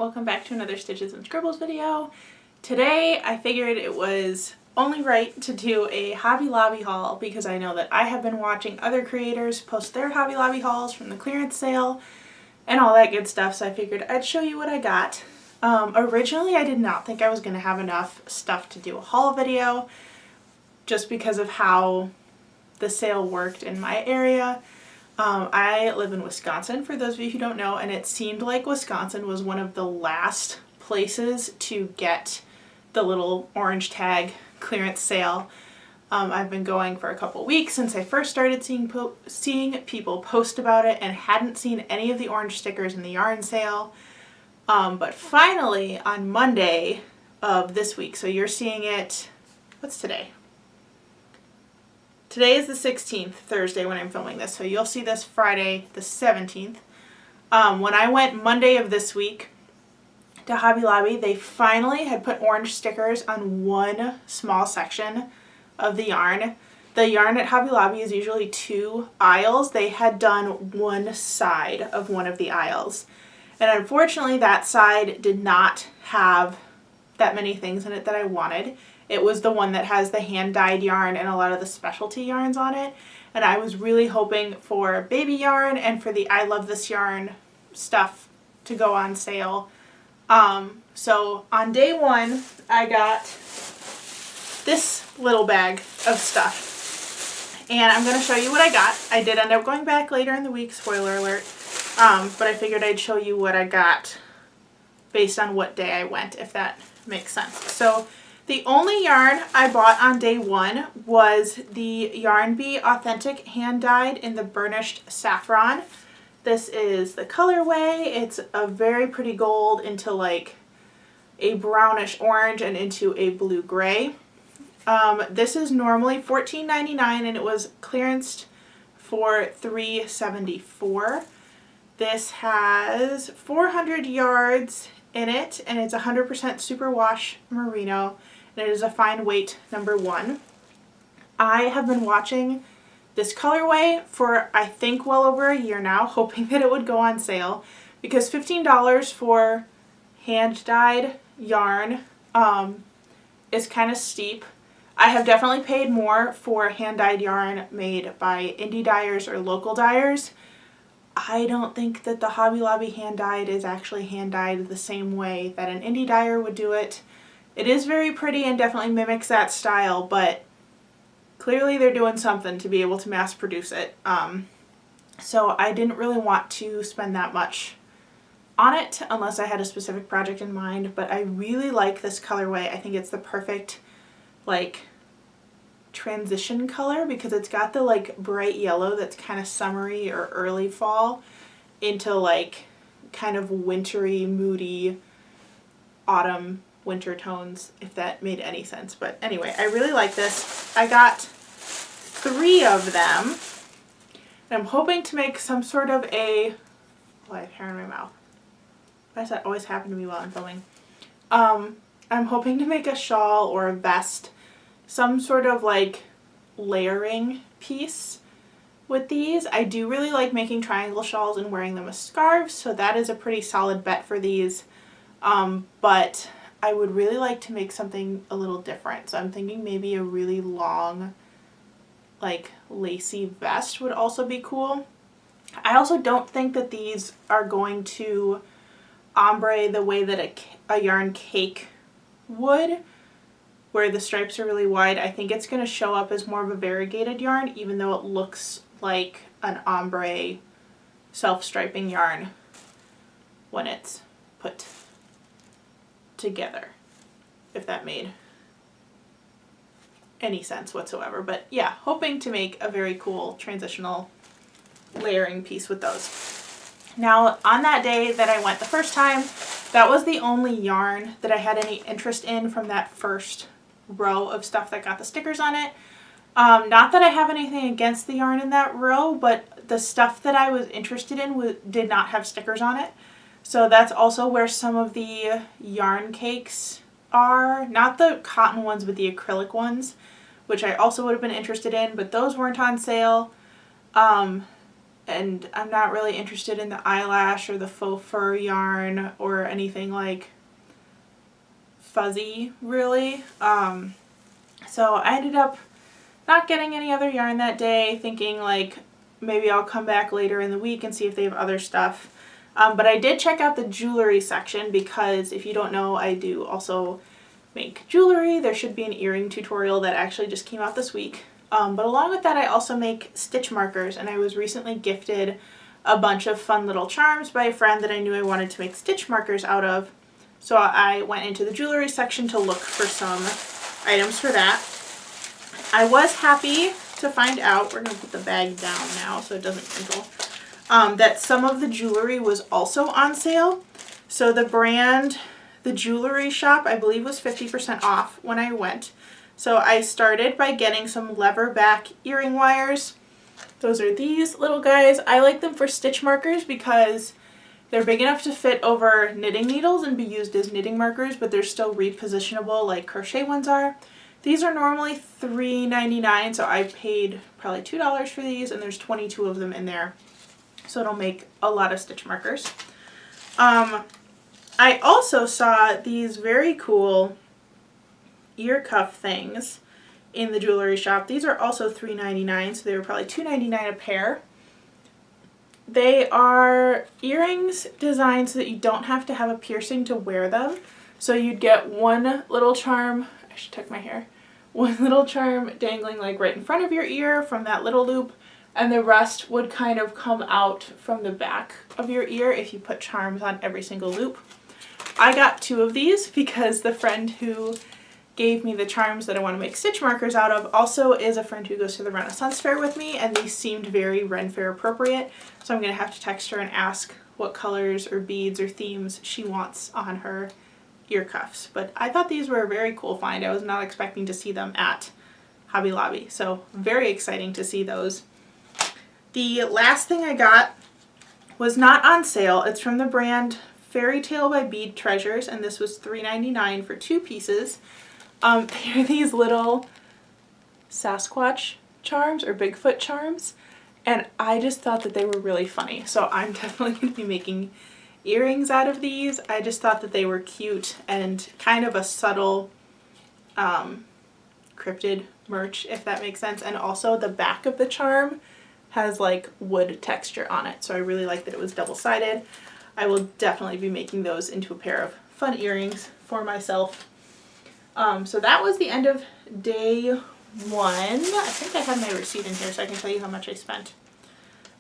welcome back to another Stitches and Scribbles video. Today I figured it was only right to do a Hobby Lobby haul because I know that I have been watching other creators post their Hobby Lobby hauls from the clearance sale and all that good stuff, so I figured I'd show you what I got. Originally I did not think I was going to have enough stuff to do a haul video just because of how the sale worked in my area. I live in Wisconsin, for those of you who don't know, and it seemed like Wisconsin was one of the last places to get the little orange tag clearance sale. I've been going for a couple weeks since I first started seeing people post about it and hadn't seen any of the orange stickers in the yarn sale. But finally on Monday of this week, so you're seeing it, what's today? Today is the 16th, Thursday when I'm filming this, so you'll see this Friday the 17th. When I went Monday of this week to Hobby Lobby, they finally had put orange stickers on one small section of the yarn. The yarn at Hobby Lobby is usually 2 aisles. They had done one side of one of the aisles. And unfortunately that side did not have that many things in it that I wanted. It was the one that has the hand-dyed yarn and a lot of the specialty yarns on it. And I was really hoping for baby yarn and for the I Love This Yarn stuff to go on sale. So on day one, I got this little bag of stuff. And I'm going to show you what I got. I did end up going back later in the week, spoiler alert. But I figured I'd show you what I got based on what day I went, if that makes sense. So the only yarn I bought on day one was the Yarn Bee Authentic Hand Dyed in the Burnished Saffron. This is the colorway. It's a very pretty gold into like a brownish orange and into a blue gray. This is normally $14.99 and it was clearanced for $3.74. This has 400 yards in it and it's 100% superwash merino. And it is a fine weight number 1. I have been watching this colorway for I think well over a year now, hoping that it would go on sale because $15 for hand-dyed yarn is kind of steep. I have definitely paid more for hand-dyed yarn made by indie dyers or local dyers. I don't think that the Hobby Lobby hand-dyed is actually hand-dyed the same way that an indie dyer would do it. It is very pretty and definitely mimics that style, but clearly they're doing something to be able to mass produce it. So I didn't really want to spend that much on it unless I had a specific project in mind, but I really like this colorway. I think it's the perfect like transition color because it's got the like bright yellow that's kind of summery or early fall into like kind of wintry, moody autumn winter tones, if that made any sense. But anyway, I really like this. I got 3 of them. And I'm hoping to make some sort of a... Oh, I have hair in my mouth. Why does that always happen to me while I'm filming? I'm hoping to make a shawl or a vest, some sort of like layering piece with these. I do really like making triangle shawls and wearing them as scarves, so that is a pretty solid bet for these. But I would really like to make something a little different. So I'm thinking maybe a really long, like lacy vest would also be cool. I also don't think that these are going to ombre the way that a yarn cake would, where the stripes are really wide. I think it's going to show up as more of a variegated yarn, even though it looks like an ombre self-striping yarn when it's put together, if that made any sense whatsoever. But yeah, hoping to make a very cool transitional layering piece with those. Now on that day that I went the first time, that was the only yarn that I had any interest in from that first row of stuff that got the stickers on it. Not that I have anything against the yarn in that row, but the stuff that I was interested in did not have stickers on it. So that's also where some of the yarn cakes are. Not the cotton ones, but the acrylic ones, which I also would have been interested in, but those weren't on sale. and I'm not really interested in the eyelash or the faux fur yarn or anything like fuzzy really. So I ended up not getting any other yarn that day, thinking like maybe I'll come back later in the week and see if they have other stuff. But I did check out the jewelry section because if you don't know, I do also make jewelry. There should be an earring tutorial that actually just came out this week. But along with that, I also make stitch markers, and I was recently gifted a bunch of fun little charms by a friend that I knew I wanted to make stitch markers out of. So I went into the jewelry section to look for some items for that. I was happy to find out, we're going to put the bag down now so it doesn't crinkle, that some of the jewelry was also on sale. So the brand, the jewelry shop, I believe was 50% off when I went. So I started by getting some lever back earring wires. Those are these little guys. I like them for stitch markers because they're big enough to fit over knitting needles and be used as knitting markers, but they're still repositionable like crochet ones are. These are normally $3.99, so I paid probably $2 for these, and there's 22 of them in there. So it'll make a lot of stitch markers. I also saw these very cool ear cuff things in the jewelry shop. These are also $3.99, so they were probably $2.99 a pair. They are earrings designed so that you don't have to have a piercing to wear them. So you'd get one little charm, I should tuck my hair, one little charm dangling like right in front of your ear from that little loop, and the rest would kind of come out from the back of your ear if you put charms on every single loop. I got 2 of these because the friend who gave me the charms that I want to make stitch markers out of also is a friend who goes to the Renaissance Fair with me, and these seemed very Ren Fair appropriate, so I'm going to have to text her and ask what colors or beads or themes she wants on her ear cuffs. But I thought these were a very cool find. I was not expecting to see them at Hobby Lobby, so very exciting to see those. The last thing I got was not on sale. It's from the brand Fairy Tale by Bead Treasures, and this was $3.99 for 2 pieces. They are these little Sasquatch charms or Bigfoot charms, and I just thought that they were really funny. So I'm definitely going to be making earrings out of these. I just thought that they were cute and kind of a subtle cryptid merch, if that makes sense. And also the back of the charm has like wood texture on it, so I really like that it was double-sided. I will definitely be making those into a pair of fun earrings for myself. So that was the end of day 1. I think I have my receipt in here so I can tell you how much I spent.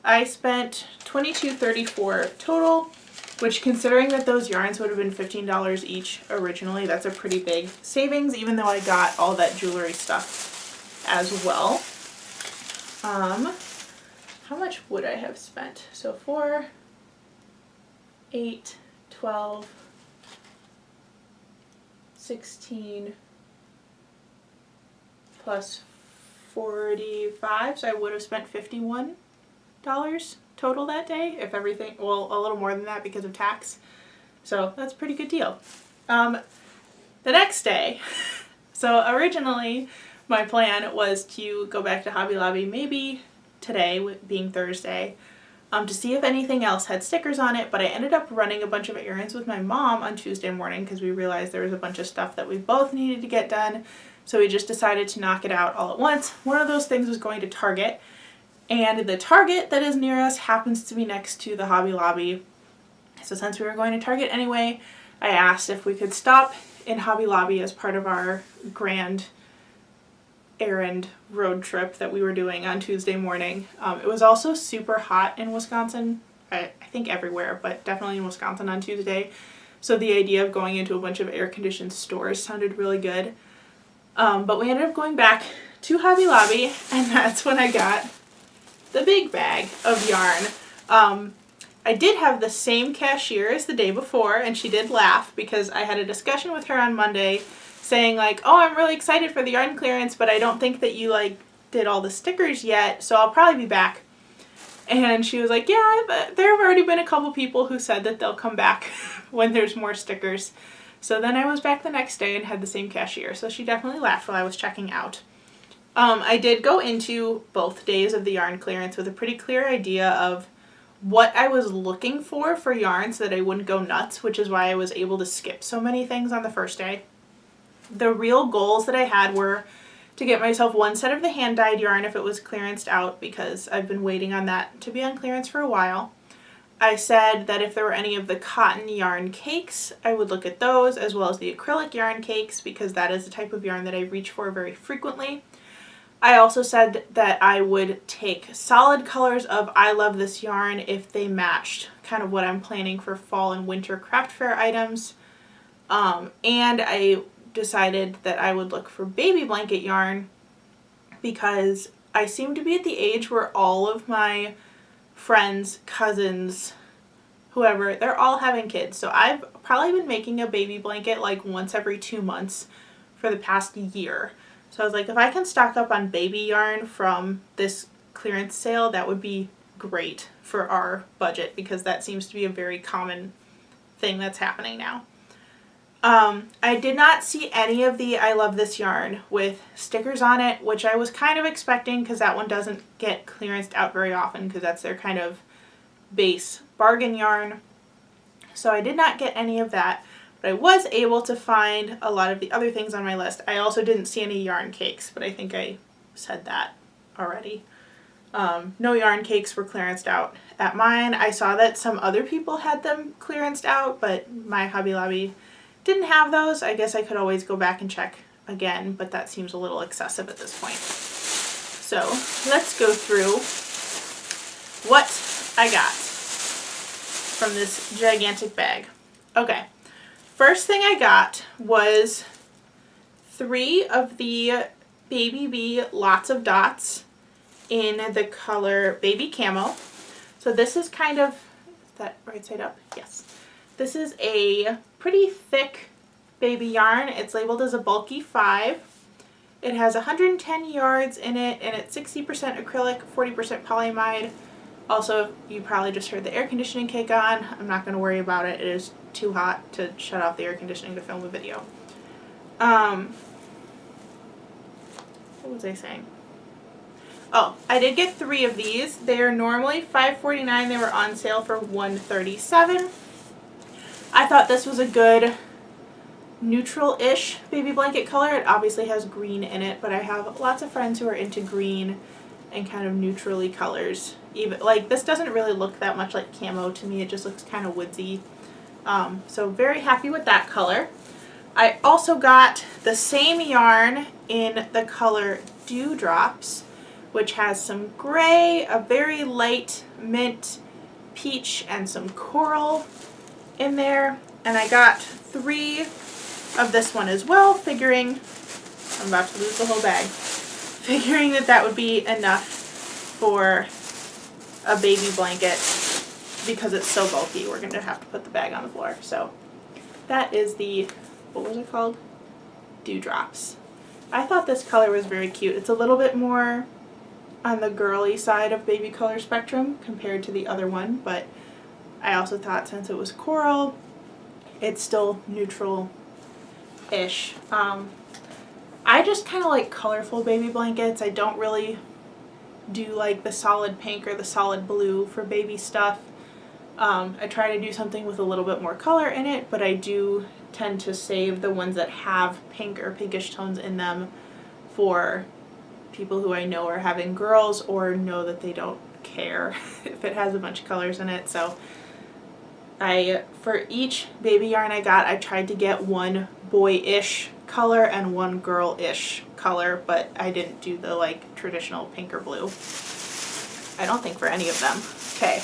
I spent $22.34 total, which, considering that those yarns would have been $15 each originally, that's a pretty big savings, even though I got all that jewelry stuff as well. How much would I have spent? So 4, 8, 12, 16 plus 45, so I would have spent $51 total that day, if everything, well, a little more than that because of tax. So that's a pretty good deal. The next day, so originally my plan was to go back to Hobby Lobby maybe today, being Thursday, to see if anything else had stickers on it, but I ended up running a bunch of errands with my mom on Tuesday morning because we realized there was a bunch of stuff that we both needed to get done, so we just decided to knock it out all at once. One of those things was going to Target, and the Target that is near us happens to be next to the Hobby Lobby. So since we were going to Target anyway, I asked if we could stop in Hobby Lobby as part of our grand errand road trip that we were doing on Tuesday morning. It was also super hot in Wisconsin, I think everywhere, but definitely in Wisconsin on Tuesday. So the idea of going into a bunch of air-conditioned stores sounded really good. But we ended up going back to Hobby Lobby, and that's when I got the big bag of yarn. I did have the same cashier as the day before, and she did laugh because I had a discussion with her on Monday saying like, oh, I'm really excited for the yarn clearance, but I don't think that you like did all the stickers yet, so I'll probably be back. And she was like, yeah, but there have already been a couple people who said that they'll come back when there's more stickers. So then I was back the next day and had the same cashier, so she definitely laughed while I was checking out. I did go into both days of the yarn clearance with a pretty clear idea of what I was looking for yarn so that I wouldn't go nuts, which is why I was able to skip so many things on the first day. The real goals that I had were to get myself one set of the hand-dyed yarn if it was clearanced out, because I've been waiting on that to be on clearance for a while. I said that if there were any of the cotton yarn cakes, I would look at those, as well as the acrylic yarn cakes, because that is the type of yarn that I reach for very frequently. I also said that I would take solid colors of I Love This Yarn if they matched kind of what I'm planning for fall and winter craft fair items. And I decided that I would look for baby blanket yarn because I seem to be at the age where all of my friends, cousins, whoever, they're all having kids. So I've probably been making a baby blanket like once every 2 months for the past year. So I was like, if I can stock up on baby yarn from this clearance sale, that would be great for our budget, because that seems to be a very common thing that's happening now. I did not see any of the I Love This Yarn with stickers on it, which I was kind of expecting because that one doesn't get clearanced out very often because that's their kind of base bargain yarn. So I did not get any of that. But I was able to find a lot of the other things on my list. I also didn't see any yarn cakes, but I think I said that already. No yarn cakes were clearanced out at mine. I saw that some other people had them clearanced out, but my Hobby Lobby didn't have those. I guess I could always go back and check again, but that seems a little excessive at this point. So let's go through what I got from this gigantic bag. Okay. First thing I got was 3 of the Baby Bee Lots of Dots in the color Baby Camo. So this is kind of, is that right side up? Yes. This is a pretty thick baby yarn. It's labeled as a bulky 5. It has 110 yards in it, and it's 60% acrylic, 40% polyamide. Also, you probably just heard the air conditioning kick on. I'm not going to worry about it. It is too hot to shut off the air conditioning to film a video. What was I saying? Oh, I did get 3 of these. They are normally $5.49. They were on sale for $1.37. I thought this was a good neutral-ish baby blanket color. It obviously has green in it, but I have lots of friends who are into green and kind of neutrally colors. Even like this doesn't really look that much like camo to me. It just looks kind of woodsy. So very happy with that color. I also got the same yarn in the color Dewdrops, which has some gray, a very light mint, peach, and some coral in there. And I got 3 of this one as well, figuring, I'm about to lose the whole bag, figuring that that would be enough for a baby blanket. Because it's so bulky, we're going to have to put the bag on the floor. So that is the, what was it called? Dewdrops. I thought this color was very cute. It's a little bit more on the girly side of baby color spectrum compared to the other one, but I also thought since it was coral, it's still neutral-ish. I just kind of like colorful baby blankets. I don't really do like the solid pink or the solid blue for baby stuff. I try to do something with a little bit more color in it, but I do tend to save the ones that have pink or pinkish tones in them for people who I know are having girls or know that they don't care if it has a bunch of colors in it. So for each baby yarn I got, I tried to get one boy-ish color and one girl-ish color, but I didn't do the like traditional pink or blue. I don't think for any of them. Okay.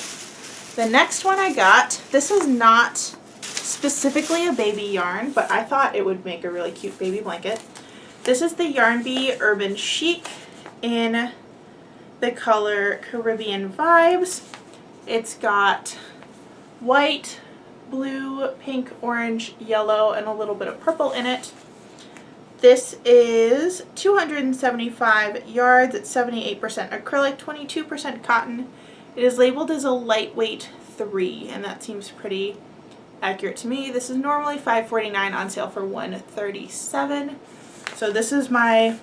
The next one I got, this is not specifically a baby yarn, but I thought it would make a really cute baby blanket. This is the Yarn Bee Urban Chic in the color Caribbean Vibes. It's got white, blue, pink, orange, yellow, and a little bit of purple in it. This is 275 yards. It's 78% acrylic, 22% cotton. It is labeled as a lightweight 3, and that seems pretty accurate to me. This is normally $5.49, on sale for $1.37. So this is my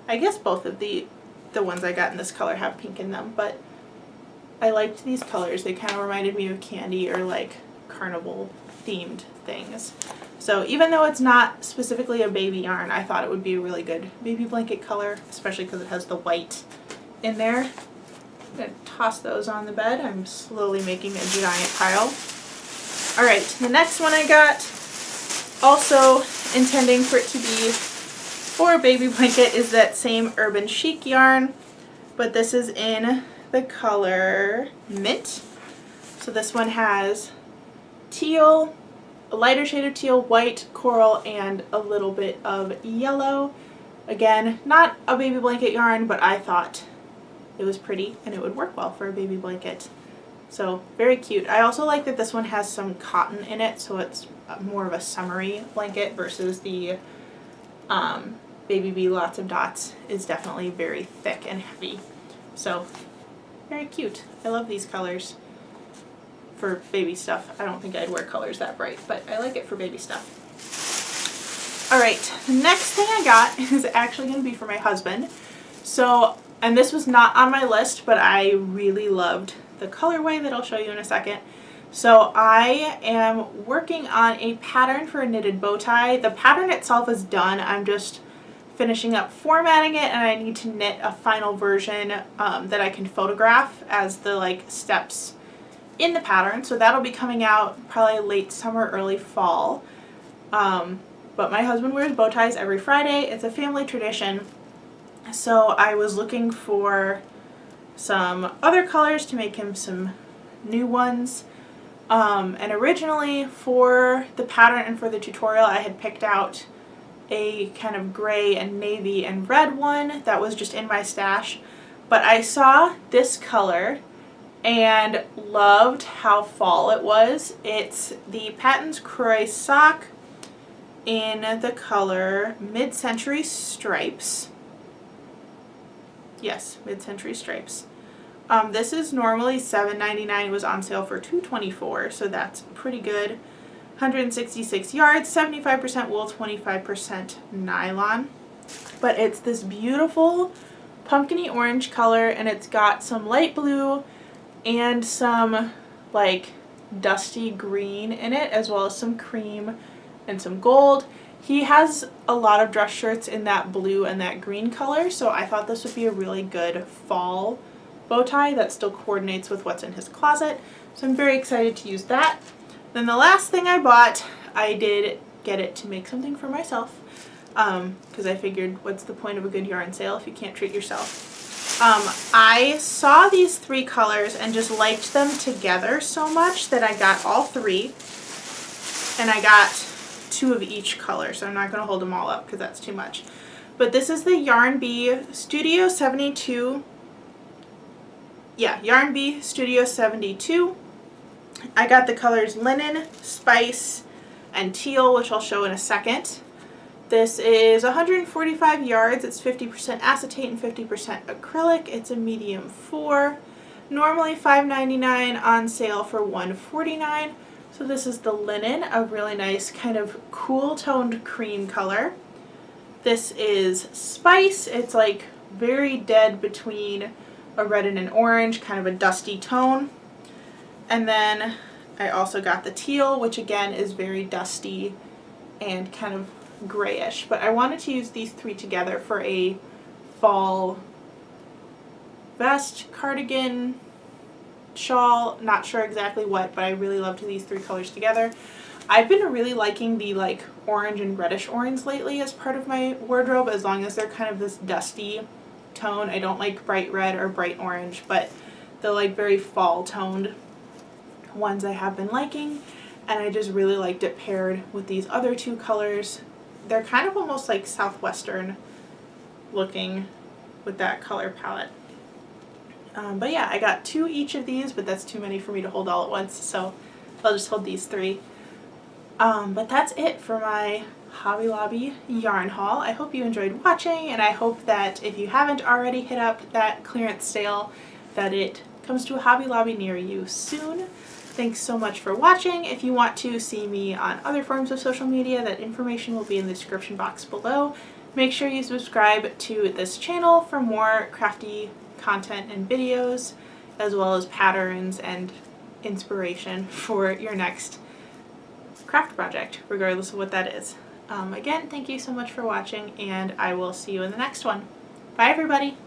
I guess both of the ones I got in this color have pink in them, but I liked these colors. They kind of reminded me of candy or like carnival themed things. So even though it's not specifically a baby yarn, I thought it would be a really good baby blanket color, especially because it has the white in there. I'm going to toss those on the bed. I'm slowly making a giant pile. Alright, the next one I got, also intending for it to be for a baby blanket, is that same Urban Chic yarn, but this is in the color Mint. So this one has teal, a lighter shade of teal, white, coral, and a little bit of yellow. Again, not a baby blanket yarn, but I thought it was pretty and it would work well for a baby blanket. So very cute. I also like that this one has some cotton in it, so it's more of a summery blanket versus the Baby Bee Lots of Dots is definitely very thick and heavy. So very cute. I love these colors for baby stuff. I don't think I'd wear colors that bright, but I like it for baby stuff. Alright, the next thing I got is actually going to be for my husband. So, and this was not on my list, but I really loved the colorway that I'll show you in a second. So I am working on a pattern for a knitted bow tie. The pattern itself is done. I'm just finishing up formatting it, and I need to knit a final version that I can photograph as the like steps in the pattern. So that'll be coming out probably late summer, early fall. But my husband wears bow ties every Friday. It's a family tradition. So I was looking for some other colors to make him some new ones. And originally for the pattern and for the tutorial, I had picked out a kind of gray and navy and red one that was just in my stash. But I saw this color and loved how fall it was. It's the Patons Kroy sock in the color Mid-Century Stripes. Yes, Mid-Century Stripes. This is normally $7.99. It was on sale for $2.24, so that's pretty good. 166 yards, 75% wool, 25% nylon. But it's this beautiful pumpkin-y orange color, and it's got some light blue and some like dusty green in it, as well as some cream and some gold. He has a lot of dress shirts in that blue and that green color, so I thought this would be a really good fall bow tie that still coordinates with what's in his closet. So I'm very excited to use that. Then the last thing I bought, I did get it to make something for myself, because I figured what's the point of a good yarn sale if you can't treat yourself. I saw these three colors and just liked them together so much that I got all three, and I got two of each color, so I'm not going to hold them all up because that's too much. But this is the Yarn Bee Studio 72. Yeah, Yarn Bee Studio 72. I got the colors Linen, Spice, and Teal, which I'll show in a second. This is 145 yards. It's 50% acetate and 50% acrylic. It's a medium 4. Normally $5.99, on sale for $1.49. So this is the linen, a really nice kind of cool toned cream color. This is Spice. It's like very dead between a red and an orange, kind of a dusty tone. And then I also got the Teal, which again is very dusty and kind of grayish. But I wanted to use these three together for a fall vest, cardigan, shawl, not sure exactly what, but I really loved these three colors together. I've been really liking the like orange and reddish orange lately as part of my wardrobe, as long as they're kind of this dusty tone. I don't like bright red or bright orange, but the like very fall toned ones I have been liking, and I just really liked it paired with these other two colors. They're kind of almost like southwestern looking with that color palette. But yeah, I got two each of these, but that's too many for me to hold all at once, so I'll just hold these three. But that's it for my Hobby Lobby yarn haul. I hope you enjoyed watching, and I hope that if you haven't already hit up that clearance sale, that it comes to a Hobby Lobby near you soon. Thanks so much for watching. If you want to see me on other forms of social media, that information will be in the description box below. Make sure you subscribe to this channel for more crafty content and videos, as well as patterns and inspiration for your next craft project, regardless of what that is. Again, thank you so much for watching, and I will see you in the next one. Bye, everybody!